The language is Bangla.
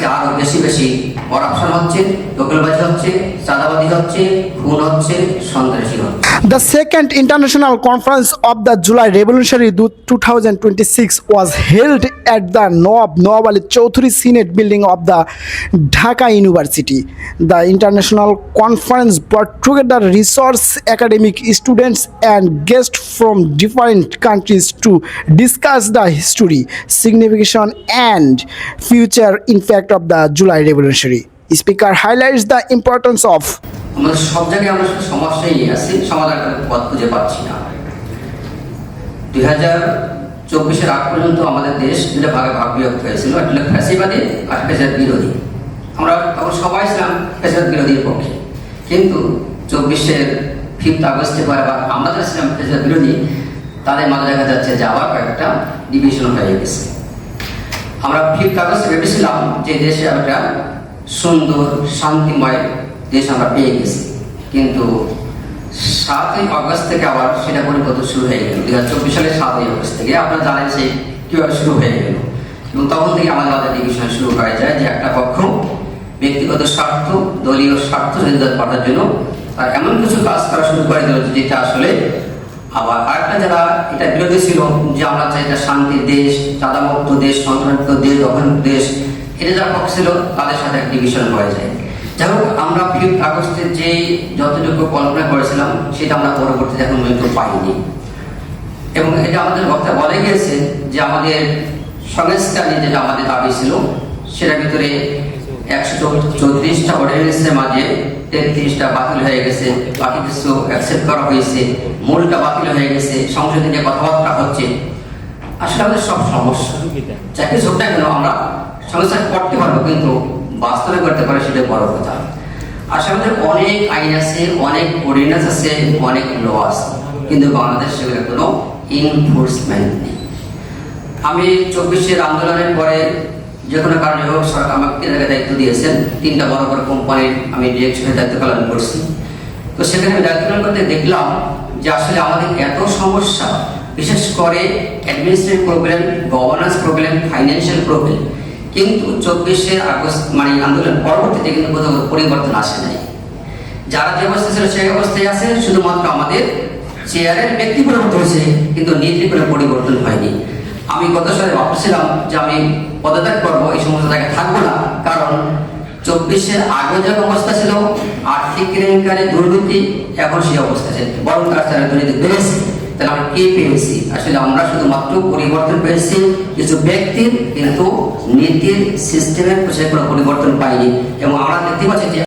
দেখতেছি আরো বেশি বেশি করাপশন হচ্ছে, দখলবাজি হচ্ছে, চাঁদাবাজি হচ্ছে, খুন হচ্ছে, সন্ত্রাসী হচ্ছে। The second international conference of the July Revolutionary 2026 was held at the Nawab Ali Chowdhury Senate building of the Dhaka University. The international conference brought together resource academic students and guests from different countries to discuss the history, signification, and future impact of the July Revolutionary. Speaker highlights the importance of আমরা সব জায়গায় আমরা সমস্যাই আছি, সমাধানের পথ খুঁজে পাচ্ছি না। 2024-এর আগ পর্যন্ত আমাদের দেশ দুটো ভাগে ভাগ বিভক্ত হয়েছিল, একটা হলো ফ্যাসিবাদী আর ফ্যাসিবাদ বিরোধী। আমরা তখন সবাই ছিলাম ফ্যাসিবাদ বিরোধীর পক্ষে, কিন্তু 24-এর 5th আগস্টে পরে আবার আমরা যারা ছিলাম ফ্যাসিবাদ বিরোধী, তাদের মাঝে দেখা যাচ্ছে যে আবার কয়েকটা ডিভিশন হয়ে গেছে। আমরা 5th আগস্টে ভেবেছিলাম যে দেশে একটা সুন্দর শান্তিময় দেশ আমরা পেয়ে গেছি, কিন্তু 7ই আগস্ট থেকে আবার সেটা পরিবর্তন শুরু হয়ে গেল। 2024 সালের 7ই আগস্ট থেকে আপনারা জানেন সেই কীভাবে শুরু হয়ে গেল, এবং তখন থেকে আমাদের মাঝে ডিভিশন শুরু হয়ে যায় যে একটা পক্ষ ব্যক্তিগত স্বার্থ, দলীয় স্বার্থ নির্ধারণ করার জন্য তার এমন কিছু কাজ করা শুরু করে দিল যেটা আসলে আবার আরেকটা যারা এটা বিরোধী ছিল যে আমরা চাই এটা শান্তির দেশ, চাঁদামুক্ত দেশ, সন্ত্রাসমুক্ত দেশ, দখলমুক্ত দেশ, এটা যারা পক্ষ ছিল তাদের সাথে এক ডিভিশন হয়ে যায়। যাই হোক, আমরা 5th আগস্টের যে যতটুকু কল্পনা করেছিলাম সেটা আমরা পরবর্তীতে এখন পর্যন্ত পাইনি, এবং এটা আমাদের বক্তা বলে গিয়েছে যে আমাদের সংস্কার নিয়ে যেটা আমাদের দাবি ছিল সেটার ভিতরে 134টা অর্ডিন্যান্সের মাঝে 33টা বাতিল হয়ে গেছে, বাকি কিছু অ্যাকসেপ্ট করা হয়েছে, মূলটা বাতিল হয়ে গেছে, সংসদে নিয়ে কথাবার্তা হচ্ছে। আসলে আমাদের সব সমস্যা চাকরি ছোট না কেন আমরা সংস্কার করতে পারবো, কিন্তু বাস্তবে করতে পারে সেটা বড় কথা। আসলে আমাদের অনেক আইন আছে, অনেক অর্ডিন্যান্স আছে, অনেক ল আছে, কিন্তু বাংলাদেশ সেগুলো কোনো ইনফোর্সমেন্ট নেই। আমি 24-এর আন্দোলনের পরে যে কোনো কারণে হোক সরকার আমাকে 3 জায়গায় দায়িত্ব দিয়েছেন, 3টা বড় বড় কোম্পানির আমি ডিরেকশনের দায়িত্ব পালন করছি। তো সেখানে আমি দায়িত্ব পালন করতে দেখলাম যে আসলে আমাদের এত সমস্যা, বিশেষ করে administrative problem, governance problem, financial problem, কিন্তু 24শে আগস্ট মানে আন্দোলন পরবর্তীতে কিন্তু কোথাও পরিবর্তন আসে নাই। যারা যে অবস্থা ছিল সেই অবস্থায় আছে, শুধুমাত্র আমাদের চেয়ারের ব্যক্তি পরিবর্তন হয়েছে, কিন্তু নীতির কোনো পরিবর্তন হয়নি। আমি গত সালে ভাবছিলাম যে আমি পদত্যাগ করবো, এই সমস্ত জায়গায় থাকবো না, কারণ 24-এর আগে যে অবস্থা ছিল আর্থিক কেলেঙ্কারি, দুর্নীতি, এখন সেই অবস্থা আছে, বরং তার সাথে দুর্নীতি বেড়েছে। তাহলে আমরা কি পেয়েছি? আসলে আমরা শুধুমাত্র পরিবর্তন পেয়েছি কিছু ব্যক্তির, কিন্তু নীতির সিস্টেমের কোনো পরিবর্তন পাইনি। এবং আমরা দেখতে পাচ্ছি যে